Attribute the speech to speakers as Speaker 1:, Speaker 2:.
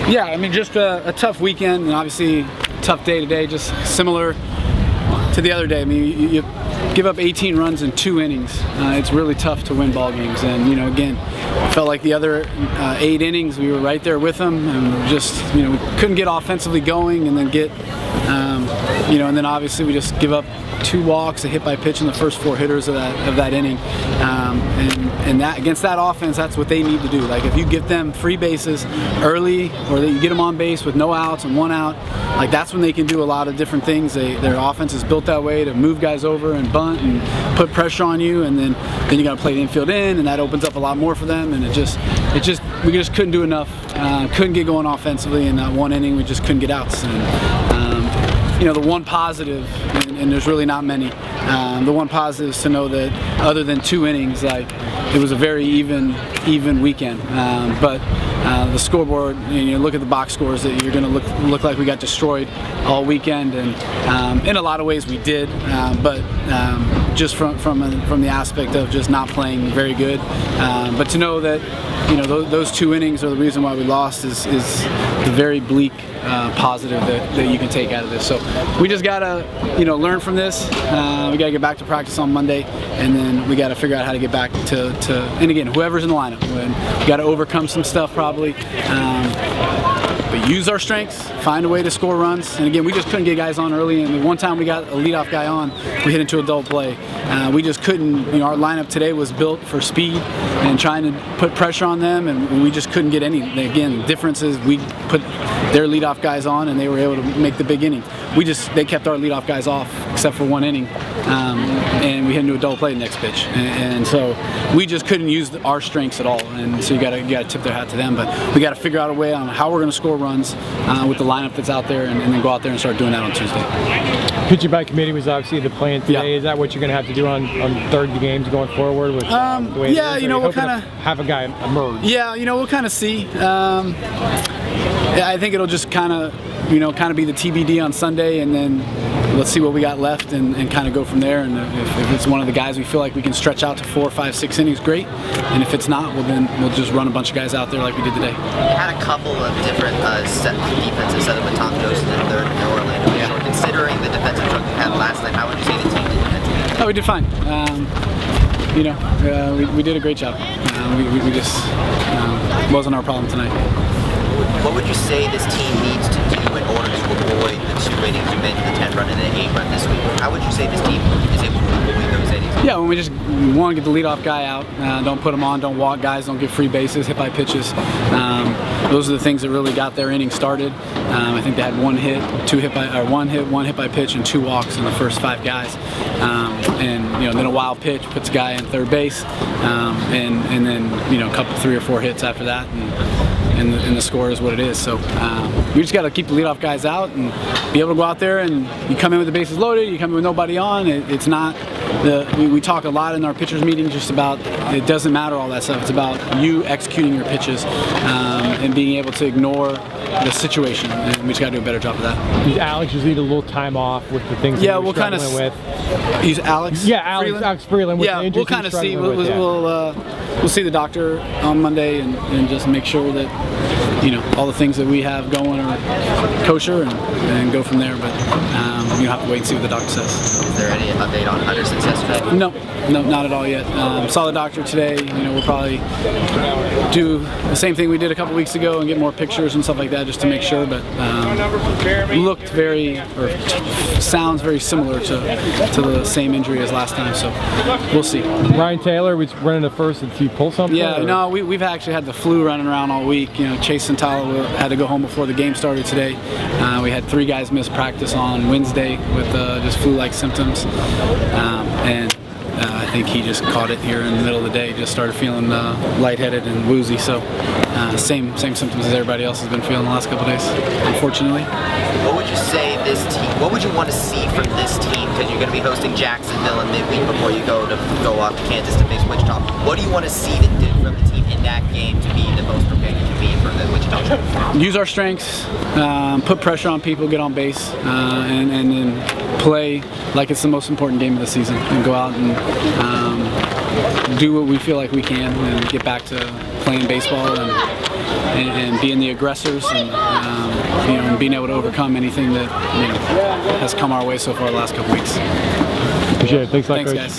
Speaker 1: Yeah, I mean, just a tough weekend, and obviously tough day today, just similar to the other day. I mean, you give up 18 runs in 2 innings. It's really tough to win ball games, and again, felt like the other 8 innings we were right there with them, and just we couldn't get offensively going, and then get and then obviously we just give up 2 walks, a hit by pitch in the first 4 hitters of that inning, and that against that offense, that's what they need to do. Like if you give them free bases early, or that you get them on base with no outs and 1 out, like that's when they can do a lot of different things. Their offense is built that way to move guys over and bunt and put pressure on you, and then you got to play the infield in, and that opens up a lot more for them. And we just couldn't do enough. Couldn't get going offensively in that 1 inning. We just couldn't get outs. And the one positive, and there's really not many. The one positive is to know that other than 2 innings, like it was a very even weekend. But the scoreboard, you look at the box scores, that you're going to look like we got destroyed all weekend, and in a lot of ways we did. But just from the aspect of just not playing very good. But to know that those 2 innings are the reason why we lost is the very bleak positive that you can take out of this. So we just gotta learn from this. We gotta get back to practice on Monday, and then we gotta figure out how to get back to and again, whoever's in the lineup, we gotta overcome some stuff probably. But use our strengths, find a way to score runs. And again, we just couldn't get guys on early. And the one time we got a leadoff guy on, we hit into a double play. We just couldn't. Our lineup today was built for speed and trying to put pressure on them, and we just couldn't get any. Again, the difference is we put their leadoff guys on, and they were able to make the big inning. They kept our leadoff guys off except for 1 inning, and we hit into a double play the next pitch. And so we just couldn't use our strengths at all. And so you got to tip their hat to them. But we got to figure out a way on how we're going to score runs with the lineup that's out there, and then go out there and start doing that on Tuesday.
Speaker 2: Pitching by committee was obviously the plan today.
Speaker 1: Yeah.
Speaker 2: Is that what you're going to have to do on 30 games going forward? With the way
Speaker 1: yeah,
Speaker 2: it is?
Speaker 1: we'll kind of
Speaker 2: have a guy emerge.
Speaker 1: Yeah, we'll kind of see. I think it'll just kind of be the TBD on Sunday, and then let's see what we got left, and kind of go from there. And if it's one of the guys we feel like we can stretch out to 4, 5, 6 innings, great. And if it's not, then we'll just run a bunch of guys out there like we did today.
Speaker 3: You had a couple of different defensive setup with Tom Joseph in third and Orlando. Yeah. So considering the defensive struggle you had last night, how would you say the team did defensively?
Speaker 1: Oh, we did fine. We did a great job. We just wasn't our problem tonight.
Speaker 3: What would you say this team needs to do in order to avoid the 2 innings you mentioned, the 10 run and the 8 run this week? How would you say this team is able to avoid those innings?
Speaker 1: Yeah, when we just want to get the leadoff guy out, don't put him on, don't walk guys, don't get free bases, hit by pitches. Those are the things that really got their inning started. I think they had 1 hit, 1 hit by pitch, and 2 walks in the first 5 guys. And then a wild pitch puts a guy in third base, and then a couple 3 or 4 hits after that. And the score is what it is. So we just got to keep the leadoff guys out and be able to go out there, and you come in with the bases loaded, you come in with nobody on. It's not we talk a lot in our pitchers meeting just about it doesn't matter all that stuff. It's about you executing your pitches and being able to ignore the situation, and we just got to do a better job of that.
Speaker 2: Did Alex just need a little time off with the things that we'll kind of with?
Speaker 1: Use Alex.
Speaker 2: Yeah, Alex Freeland. With the injuries
Speaker 1: we'll kind of see. We'll see the doctor on Monday and just make sure that all the things that we have going are kosher, and go from there. But you have to wait and see what the doctor says.
Speaker 3: Is there any update on Hunterson's yesterday?
Speaker 1: No, not at all yet. Saw the doctor today. We'll probably do the same thing we did a couple weeks ago and get more pictures and stuff like that just to make sure. But looked sounds very similar to the same injury as last time. So we'll see.
Speaker 2: Ryan Taylor was running the first. Did he pull something?
Speaker 1: Yeah, no, we've actually had the flu running around all week. Chase Santala had to go home before the game started today. We had 3 guys miss practice on Wednesday with just flu-like symptoms, and I think he just caught it here in the middle of the day. Just started feeling lightheaded and woozy. So same symptoms as everybody else has been feeling the last couple days, unfortunately.
Speaker 3: What would you say this team? What would you want to see from this team? Because you're going to be hosting Jacksonville in midweek before you go off to Kansas to face Wichita. What do you want to see from the team in that game to be the most prepared you can be for the Wichita trip?
Speaker 1: Use our strengths, put pressure on people, get on base, and then play like it's the most important game of the season, and go out and do what we feel like we can and get back to playing baseball and being the aggressors and and being able to overcome anything that has come our way so far the last couple weeks.
Speaker 2: Appreciate it. Thanks a lot,
Speaker 1: Thanks,
Speaker 2: Coach.
Speaker 1: guys.